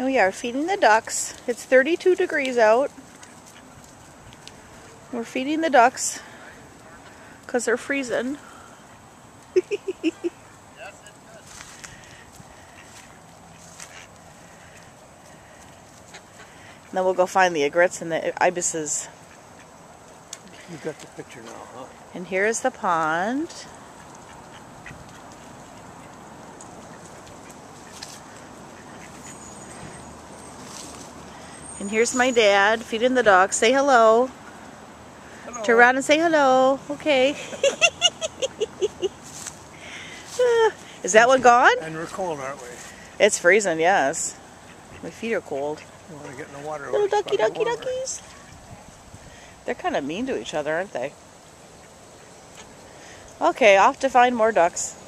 And we are feeding the ducks. It's 32 degrees out. We're feeding the ducks because they're freezing. Then we'll go find the egrets and the ibises. You got the picture now, huh? And here's the pond. And here's my dad feeding the ducks. Say hello. Hello. Turn around and say hello. Okay. Is that one gone? And we're cold, aren't we? It's freezing, yes. My feet are cold. You want to get in the water. Little duckies. They're kind of mean to each other, aren't they? Okay, off to find more ducks.